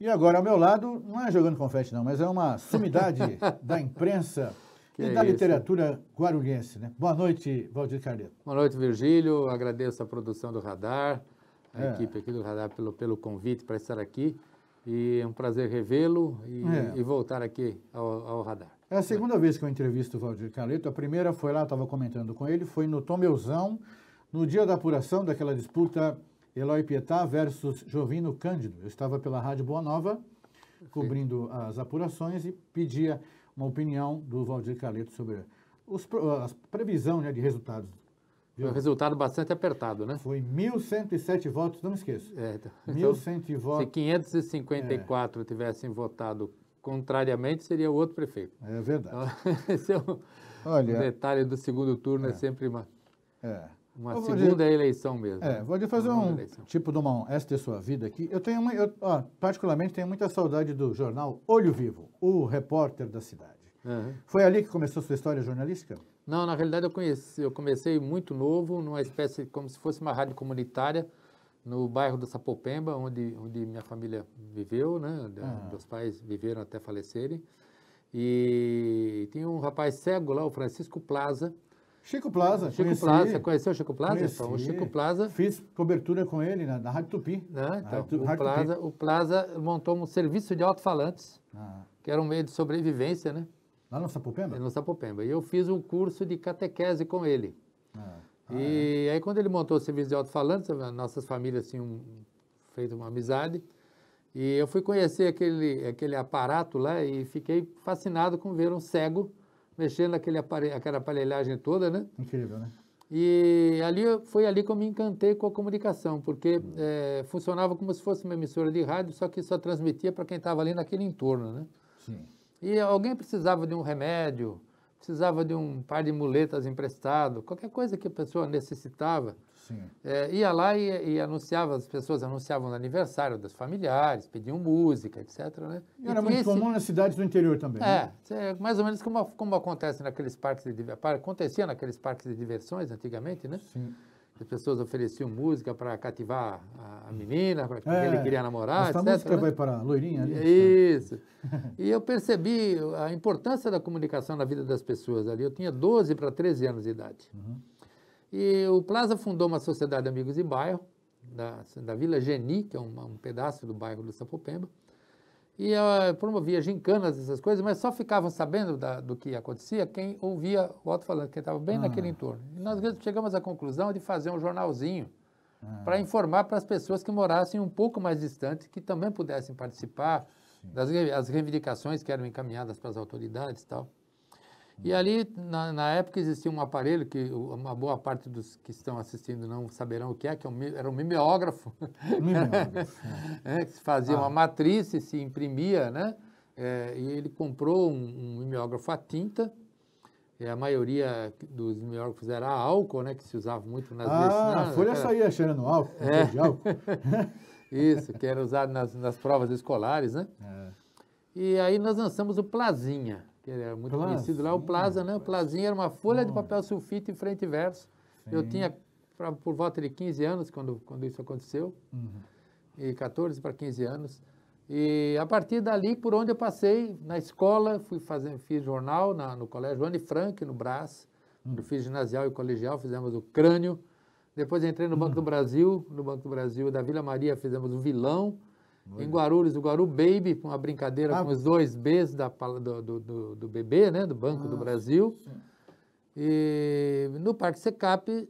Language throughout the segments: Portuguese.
E agora, ao meu lado, não é jogando confete não, mas é uma sumidade da imprensa e da literatura guarulhense, né? Boa noite, Valdir Carleto. Boa noite, Virgílio. Agradeço a produção do Radar, a equipe aqui do Radar pelo convite para estar aqui. E é um prazer revê-lo e voltar aqui ao Radar. É a segunda vez que eu entrevisto o Valdir Carleto. A primeira foi lá, estava comentando com ele, foi no Tomeuzão, no dia da apuração daquela disputa Eloy Pietá versus Jovino Cândido. Eu estava pela Rádio Boa Nova, cobrindo as apurações e pedia uma opinião do Valdir Carleto sobre a previsão, né, de resultados. Foi um resultado bastante apertado, né? Foi 1.107 votos, não me esqueço. 1.100 votos. Se 554 tivessem votado contrariamente, seria o outro prefeito. É verdade. Então, esse é o detalhe do segundo turno, é sempre uma segunda eleição mesmo. Vou fazer tipo de esta é sua vida aqui. Eu particularmente tenho muita saudade do jornal Olho Vivo, o repórter da cidade. Foi ali que começou a sua história jornalística? Não, na realidade eu comecei muito novo, numa espécie, como se fosse uma rádio comunitária, no bairro do Sapopemba, onde minha família viveu, né? Meus pais viveram até falecerem. E tinha um rapaz cego lá, o Francisco Plaza. Chico Plaza, Plaza, você conheceu o Chico Plaza? Conheci. Então, o Chico Plaza... Fiz cobertura com ele na Rádio Tupi. O Plaza montou um serviço de alto-falantes, que era um meio de sobrevivência, né? Lá no Sapopemba? No Sapopemba. E eu fiz um curso de catequese com ele. Aí, quando ele montou o serviço de alto-falantes, nossas famílias tinham feito uma amizade. E eu fui conhecer aquele aparato lá e fiquei fascinado com ver um cego mexendo aquela aparelhagem toda, né? Incrível, né? E foi ali que eu me encantei com a comunicação, porque funcionava como se fosse uma emissora de rádio, só que só transmitia para quem estava ali naquele entorno, né? Sim. E alguém precisava de um remédio, precisava de um par de muletas emprestado, qualquer coisa que a pessoa necessitava. Sim. Ia lá e anunciava, as pessoas anunciavam o aniversário dos familiares, pediam música, etc. Né? E era muito comum nas cidades do interior também. Mais ou menos como acontece naqueles parques de diversões, acontecia naqueles parques de diversões antigamente, né? Sim. As pessoas ofereciam música para cativar a menina, para quem ele queria namorar, etc. A música vai para a loirinha ali. Isso. E eu percebi a importância da comunicação na vida das pessoas ali. Eu tinha 12 para 13 anos de idade. E o Plaza fundou uma sociedade de amigos de bairro, da Vila Geni, que é um pedaço do bairro do Sapopemba, e promovia gincanas, essas coisas, mas só ficavam sabendo do que acontecia quem ouvia o alto-falante, quem estava bem naquele entorno. E nós chegamos à conclusão de fazer um jornalzinho para informar para as pessoas que morassem um pouco mais distantes, que também pudessem participar das reivindicações que eram encaminhadas para as autoridades e tal. E ali, na época, existia um aparelho que uma boa parte dos que estão assistindo não saberão o que era um mimeógrafo. Que se fazia uma matriz e se imprimia, né? E ele comprou um mimeógrafo a tinta. A maioria dos mimeógrafos era a álcool, né? Que se usava muito nas vezes. A folha saía cheirando álcool, de álcool. Isso, que era usado nas provas escolares, né? E aí nós lançamos o Plazinha, que era muito conhecido lá, o Plaza, né? O Plazinha era uma folha de papel sulfite em frente e verso. Eu tinha por volta de 15 anos quando isso aconteceu, e 14 para 15 anos. E a partir dali, por onde eu passei, na escola, fiz jornal no Colégio Anne Frank, no Brás, eu fiz ginasial e colegial, fizemos o Crânio. Depois entrei no Banco do Brasil, da Vila Maria fizemos o Vilão. Em Guarulhos, o Guaru Baby, uma brincadeira com os 2 Bs do bebê, né, do Banco do Brasil. E no Parque Secap,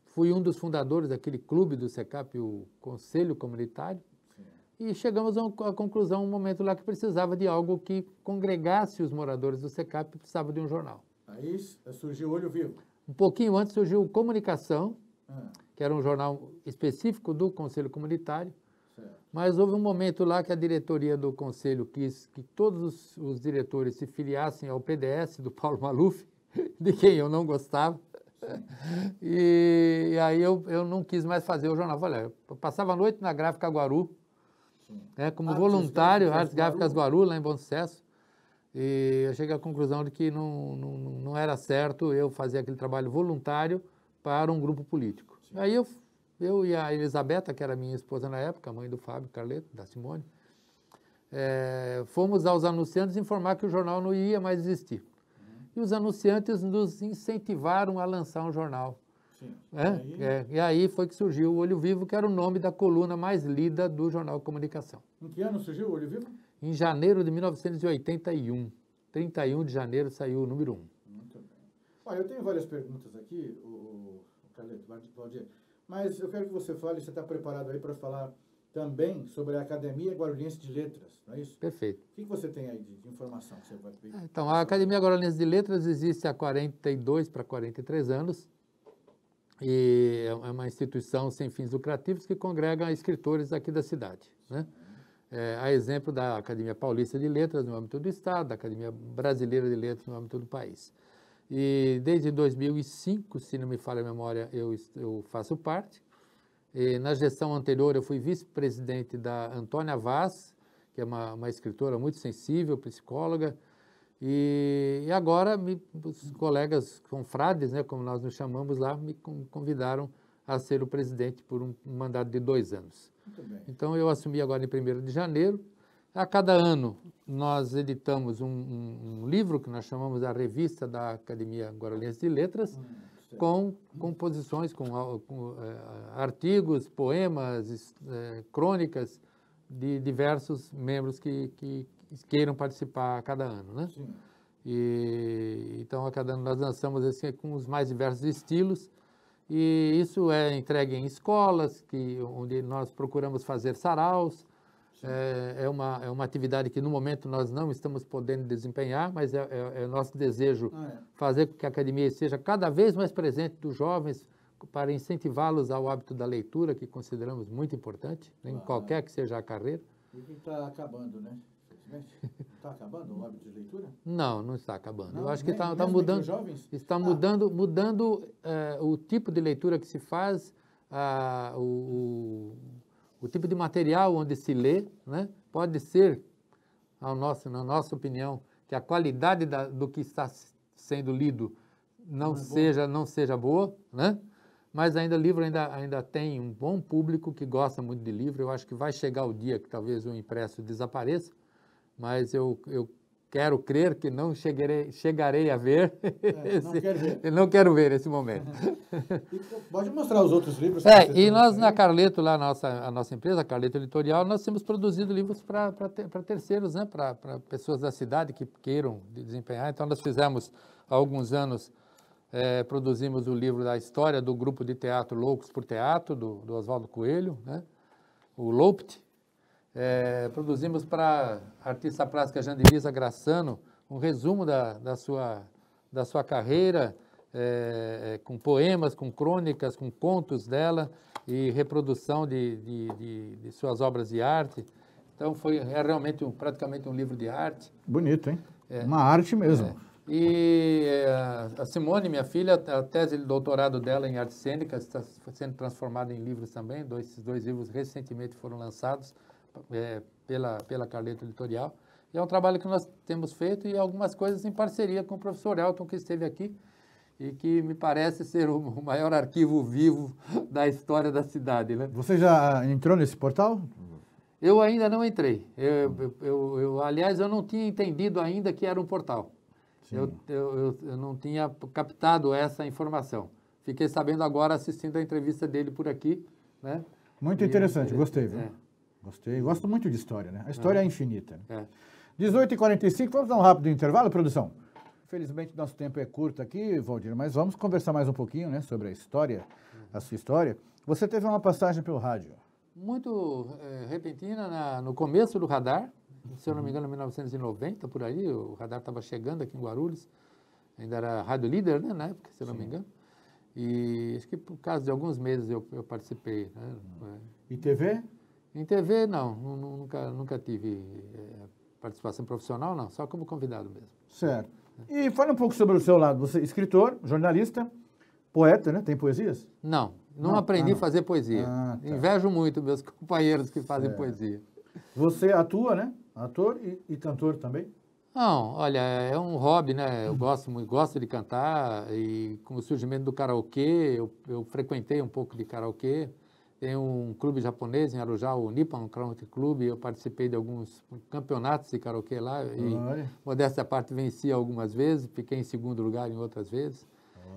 fui um dos fundadores daquele clube do Secap, o Conselho Comunitário. E chegamos à conclusão, um momento lá que precisava de algo que congregasse os moradores do Secap, precisava de um jornal. Aí surgiu o Olho Vivo. Um pouquinho antes surgiu o Comunicação, que era um jornal específico do Conselho Comunitário. Mas houve um momento lá que a diretoria do Conselho quis que todos os diretores se filiassem ao PDS do Paulo Maluf, de quem eu não gostava. E aí eu não quis mais fazer o jornal. Olha, eu passava a noite na Gráfica Guaru, como voluntário, Artes Gráficas Guaru, lá em Bom Sucesso. E eu cheguei à conclusão de que não era certo eu fazer aquele trabalho voluntário para um grupo político. Sim. Aí eu e a Elisabetta, que era minha esposa na época, mãe do Fábio Carleto, da Simone, fomos aos anunciantes informar que o jornal não ia mais existir. E os anunciantes nos incentivaram a lançar um jornal. Sim. E aí foi que surgiu o Olho Vivo, que era o nome da coluna mais lida do Jornal Comunicação. Em que ano surgiu o Olho Vivo? Em janeiro de 1981. 31 de janeiro saiu o número 1. Muito bem. Olha, eu tenho várias perguntas aqui, o Carleto, Valdir, mas eu quero que você fale, você está preparado aí para falar também sobre a Academia Guarulhense de Letras, não é isso? Perfeito. O que você tem aí de informação que você vai ver? Então, a Academia Guarulhense de Letras existe há 42 para 43 anos e é uma instituição sem fins lucrativos que congrega escritores aqui da cidade, né? A exemplo da Academia Paulista de Letras no âmbito do Estado, da Academia Brasileira de Letras no âmbito do país. E desde 2005, se não me falha a memória, eu faço parte. E na gestão anterior eu fui vice-presidente da Antônia Vaz, que é uma escritora muito sensível, psicóloga, e agora os colegas confrades, né, como nós nos chamamos lá, me convidaram a ser o presidente por um mandato de 2 anos. Muito bem. Então eu assumi agora em 1º de janeiro. A cada ano nós editamos um livro que nós chamamos a Revista da Academia Guarulhense de Letras, com composições, com artigos, poemas, crônicas de diversos membros que queiram participar a cada ano, né? Sim. Então, a cada ano nós lançamos assim, com os mais diversos estilos, e isso é entregue em escolas, onde nós procuramos fazer saraus. É uma atividade que, no momento, nós não estamos podendo desempenhar, mas é nosso desejo fazer com que a academia seja cada vez mais presente dos jovens para incentivá-los ao hábito da leitura, que consideramos muito importante, em qualquer que seja a carreira. E que está acabando, né? Está acabando o hábito de leitura? Não, não está acabando. Não, eu acho que está mudando. Está mudando o tipo de leitura que se faz, o tipo de material onde se lê, né? Pode ser, na nossa opinião, que a qualidade do que está sendo lido não seja boa, né? Mas ainda o livro ainda tem um bom público que gosta muito de livro. Eu acho que vai chegar o dia que talvez o impresso desapareça, mas eu quero crer que não chegarei a ver. Não quero ver esse momento. Pode mostrar os outros livros. E nós na Carleto, lá a nossa empresa, a Carleto Editorial, nós temos produzido livros para terceiros, né? Para pessoas da cidade que queiram desempenhar. Então nós fizemos há alguns anos, produzimos o livro da história do grupo de teatro Loucos por Teatro, do Oswaldo Coelho, né? O Loupt. Produzimos para a artista plástica Jandilisa Graçano um resumo da sua carreira, com poemas, com crônicas, com contos dela e reprodução de suas obras de arte. Então é realmente praticamente um livro de arte. Bonito, hein? Uma arte mesmo. E a Simone, minha filha, a tese de doutorado dela em artes cênicas está sendo transformada em livros também. Esses 2 livros recentemente foram lançados pela Carleto Editorial. E é um trabalho que nós temos feito e algumas coisas em parceria com o professor Elton, que esteve aqui e que me parece ser o maior arquivo vivo da história da cidade, né? Você já entrou nesse portal? Eu ainda não entrei. Aliás, eu não tinha entendido ainda que era um portal. Eu não tinha captado essa informação. Fiquei sabendo agora assistindo a entrevista dele por aqui, né? Muito interessante, gostei, viu? Gostei, gosto muito de história, né? A história é infinita. Né? 18h45, vamos dar um rápido intervalo, produção? Infelizmente, nosso tempo é curto aqui, Valdir, mas vamos conversar mais um pouquinho, né, sobre a história, a sua história. Você teve uma passagem pelo rádio. Muito repentina no começo do radar, se eu não me engano, em 1990, por aí, o radar estava chegando aqui em Guarulhos, ainda era rádio líder, né, na época, se eu não me engano. E acho que por causa de alguns meses eu participei. Né? E TV? Em TV, não, nunca tive participação profissional, não, só como convidado mesmo. Certo. E fala um pouco sobre o seu lado. Você é escritor, jornalista, poeta, né? Tem poesias? Não aprendi a fazer poesia. Tá. Invejo muito meus companheiros que fazem poesia. Você atua, né? Ator e cantor também? Não, olha, é um hobby, né? Eu gosto de cantar e com o surgimento do karaokê, eu frequentei um pouco de karaokê. Tem um clube japonês em Arujá, o Nippon Karaoke Club. Eu participei de alguns campeonatos de karaokê lá e, modéstia à parte, venci algumas vezes, fiquei em segundo lugar em outras vezes.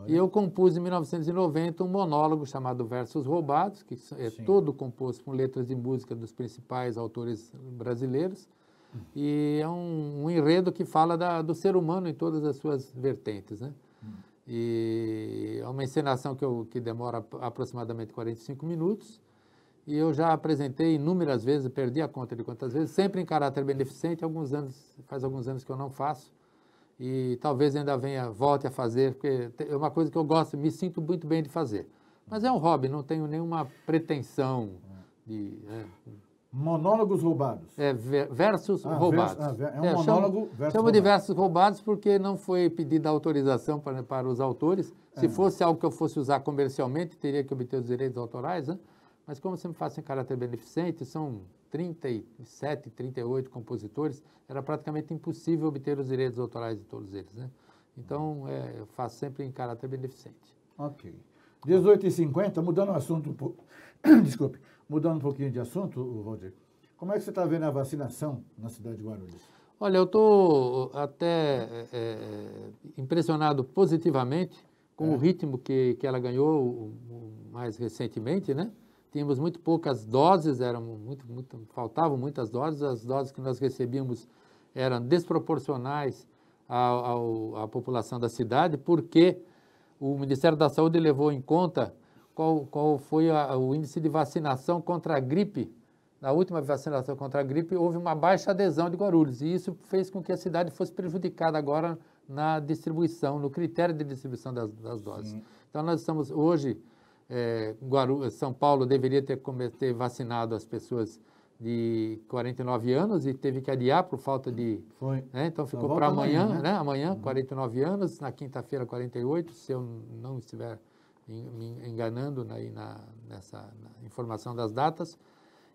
E eu compus em 1990 um monólogo chamado Versos Roubados, que é todo composto com letras de música dos principais autores brasileiros. E é um enredo que fala do ser humano em todas as suas vertentes, né? E é uma encenação que demora aproximadamente 45 minutos. E eu já apresentei inúmeras vezes, perdi a conta de quantas vezes, sempre em caráter beneficente. Faz alguns anos que eu não faço. E talvez ainda volte a fazer, porque é uma coisa que eu gosto, me sinto muito bem de fazer. Mas é um hobby, não tenho nenhuma pretensão de... Monólogos roubados. Versos roubados. É um monólogo versus chamo de versos roubados porque não foi pedida autorização para os autores. Se fosse algo que eu fosse usar comercialmente, teria que obter os direitos autorais, né? Mas como sempre faço em caráter beneficente, são 37, 38 compositores, era praticamente impossível obter os direitos autorais de todos eles, né? Então, eu faço sempre em caráter beneficente. Ok. 18h50, mudando o assunto, desculpe, mudando um pouquinho de assunto, Valdir, como é que você está vendo a vacinação na cidade de Guarulhos? Olha, eu estou até impressionado positivamente com o ritmo que ela ganhou mais recentemente, né? Tínhamos muito poucas doses, faltavam muitas doses, as doses que nós recebíamos eram desproporcionais à população da cidade, porque o Ministério da Saúde levou em conta qual foi o índice de vacinação contra a gripe. Na última vacinação contra a gripe, houve uma baixa adesão de Guarulhos, e isso fez com que a cidade fosse prejudicada agora na distribuição, no critério de distribuição das doses. Sim. Então, nós estamos hoje... São Paulo deveria ter vacinado as pessoas de 49 anos e teve que adiar por falta de... Foi. Né? Então ficou para amanhã, né? Amanhã, 49 anos, na quinta-feira, 48, se eu não estiver me enganando nessa informação das datas.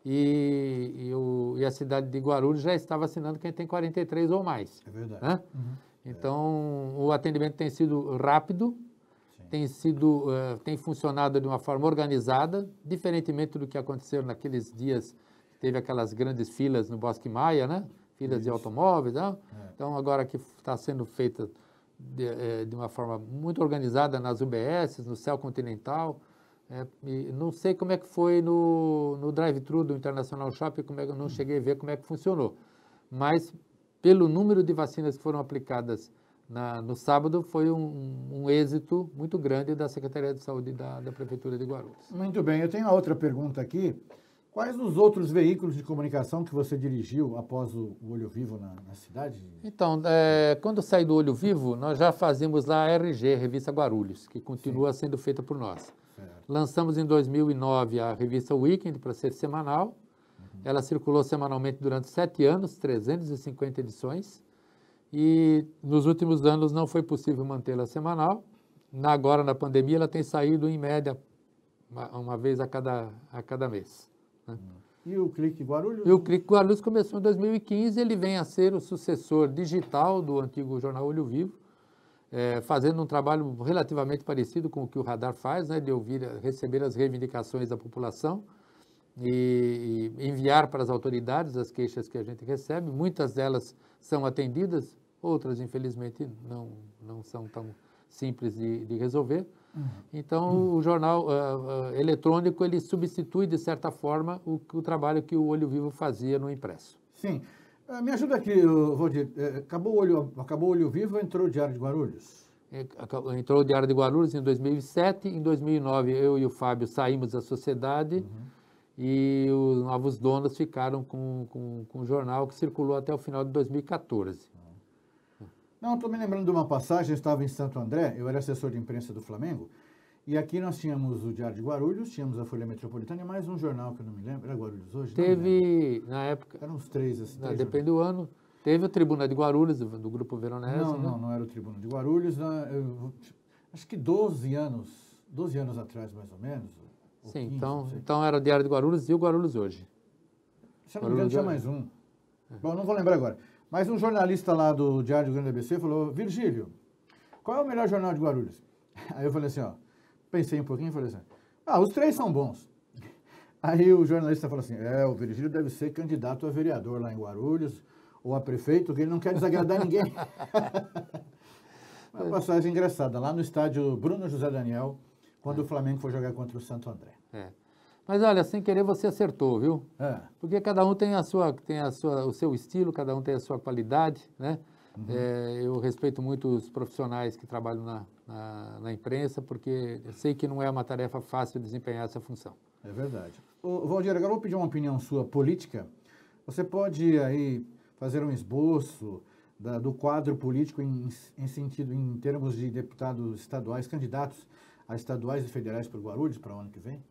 E a cidade de Guarulhos já está vacinando quem tem 43 ou mais. É verdade. Né? Então, o atendimento tem sido rápido, tem funcionado de uma forma organizada, diferentemente do que aconteceu naqueles dias, teve aquelas grandes filas no Bosque Maia, né? Filas de automóveis, né? Então, agora que está sendo feita de uma forma muito organizada nas UBS, no Céu Continental, e não sei como é que foi no drive-thru do International Shopping, eu não cheguei a ver como é que funcionou, mas pelo número de vacinas que foram aplicadas no sábado, foi um êxito muito grande da Secretaria de Saúde da Prefeitura de Guarulhos. Muito bem, eu tenho uma outra pergunta aqui. Quais os outros veículos de comunicação que você dirigiu após o Olho Vivo na cidade? Então, quando eu saí do Olho Vivo, nós já fazíamos lá a RG, Revista Guarulhos, que continua sendo feita por nós. Certo. Lançamos em 2009 a revista Weekend para ser semanal. Ela circulou semanalmente durante 7 anos, 350 edições. E nos últimos anos não foi possível mantê-la semanal. Agora, na pandemia, ela tem saído em média uma vez a cada mês. Né? E o Clique Guarulhos? E o Clique Guarulhos começou em 2015, ele vem a ser o sucessor digital do antigo jornal Olho Vivo, fazendo um trabalho relativamente parecido com o que o Radar faz, né, de receber as reivindicações da população e enviar para as autoridades as queixas que a gente recebe. Muitas delas são atendidas, outras, infelizmente, não são tão simples de resolver. Então, o jornal eletrônico, ele substitui, de certa forma, o trabalho que o Olho Vivo fazia no impresso. Sim. Me ajuda aqui, Valdir. Acabou o Olho Vivo, entrou o Diário de Guarulhos? Entrou o Diário de Guarulhos em 2007. Em 2009, eu e o Fábio saímos da sociedade. E os novos donos ficaram com o jornal, que circulou até o final de 2014. Não, estou me lembrando de uma passagem, eu estava em Santo André, eu era assessor de imprensa do Flamengo, e aqui nós tínhamos o Diário de Guarulhos, tínhamos a Folha Metropolitana e mais um jornal que eu não me lembro, era Guarulhos Hoje? Teve, na época... Eram uns três, assim. Depende do ano. Teve o Tribuna de Guarulhos, do Grupo Veronese. Não era o Tribuna de Guarulhos, acho que 12 anos atrás, mais ou menos. Sim, 15, então era o Diário de Guarulhos e o Guarulhos Hoje. Se eu não me engano, tinha mais um. Bom, não vou lembrar agora. Mas um jornalista lá do Diário do Grande ABC falou: Virgílio, qual é o melhor jornal de Guarulhos? Aí eu falei assim, pensei um pouquinho e falei assim, os três são bons. Aí o jornalista falou assim, o Virgílio deve ser candidato a vereador lá em Guarulhos, ou a prefeito, que ele não quer desagradar ninguém. Uma passagem engraçada, lá no estádio Bruno José Daniel, quando o Flamengo foi jogar contra o Santo André. Mas olha, sem querer você acertou, viu? Porque cada um tem o seu estilo, cada um tem a sua qualidade, né? Eu respeito muito os profissionais que trabalham na imprensa, porque eu sei que não é uma tarefa fácil desempenhar essa função. É verdade. Valdir, agora eu vou pedir uma opinião sua política. Você pode aí fazer um esboço do quadro político em termos de deputados estaduais, candidatos a estaduais e federais por Guarulhos para o ano que vem?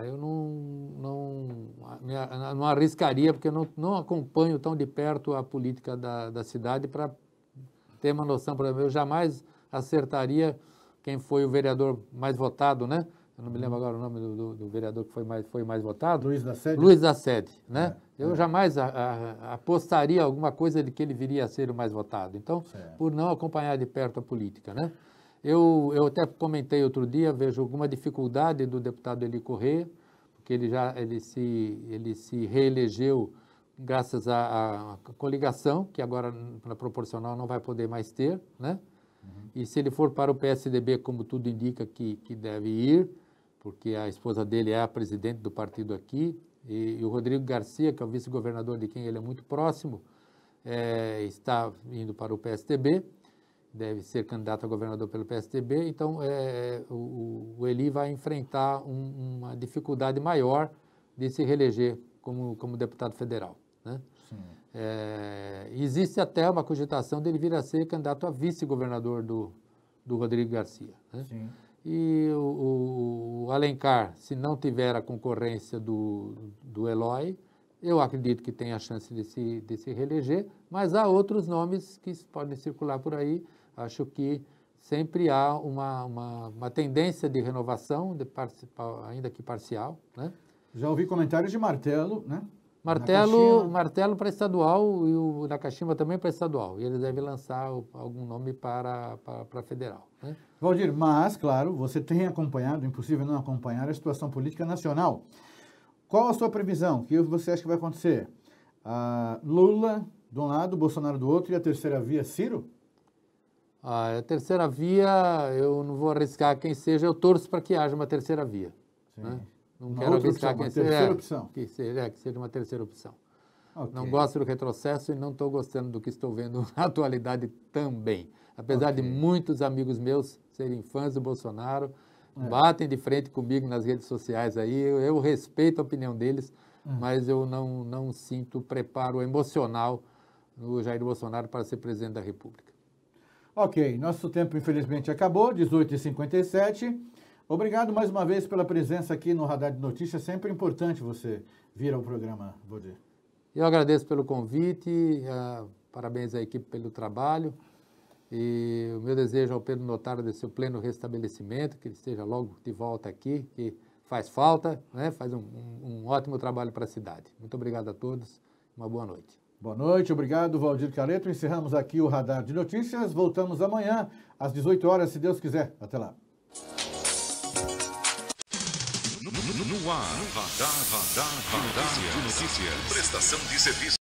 Eu não arriscaria, porque eu não acompanho tão de perto a política da cidade para ter uma noção. Por exemplo, eu jamais acertaria quem foi o vereador mais votado, né? Eu não me lembro agora o nome do vereador que foi mais votado. Luiz da Sede? Luiz da Sede, né? Eu jamais apostaria alguma coisa de que ele viria a ser o mais votado. Então, por não acompanhar de perto a política, né? Eu até comentei outro dia, vejo alguma dificuldade do deputado Eli Corrêa, porque ele se reelegeu graças à coligação, que agora na proporcional não vai poder mais ter, né? E se ele for para o PSDB, como tudo indica que deve ir, porque a esposa dele é a presidente do partido aqui, e o Rodrigo Garcia, que é o vice-governador de quem ele é muito próximo, está indo para o PSDB, deve ser candidato a governador pelo PSDB, então o Eli vai enfrentar uma dificuldade maior de se reeleger como deputado federal, né? Existe até uma cogitação dele vir a ser candidato a vice-governador do Rodrigo Garcia, né? Sim. E o Alencar, se não tiver a concorrência do Eloy, eu acredito que tem a chance de se reeleger, mas há outros nomes que podem circular por aí. Acho que sempre há uma tendência de renovação, ainda que parcial, né? Já ouvi comentários de Martelo, né? Martelo para estadual e o Nakashima também para estadual. E eles devem lançar algum nome para federal, né? Valdir, mas, claro, você tem acompanhado, impossível não acompanhar a situação política nacional. Qual a sua previsão? O que você acha que vai acontecer? Lula de um lado, Bolsonaro do outro e a terceira via, Ciro? A terceira via, eu não vou arriscar quem seja, eu torço para que haja uma terceira via, né? Não quero arriscar quem seja. Terceira opção. Que seja uma terceira opção. Okay. Não gosto do retrocesso e não estou gostando do que estou vendo na atualidade também. Apesar de muitos amigos meus serem fãs do Bolsonaro, batem de frente comigo nas redes sociais aí, eu respeito a opinião deles, mas eu não sinto preparo emocional no Jair Bolsonaro para ser presidente da República. Ok, nosso tempo infelizmente acabou, 18h57. Obrigado mais uma vez pela presença aqui no Radar de Notícias. Sempre importante você vir ao programa, Valdir. Eu agradeço pelo convite, parabéns à equipe pelo trabalho. E o meu desejo ao Pedro Notaro de seu pleno restabelecimento, que ele esteja logo de volta aqui, que faz falta, né? Faz um ótimo trabalho para a cidade. Muito obrigado a todos, uma boa noite. Boa noite, obrigado, Valdir Carleto. Encerramos aqui o Radar de Notícias. Voltamos amanhã, às 18 horas, se Deus quiser. Até lá. No ar, Radar de Notícias. Prestação de serviço.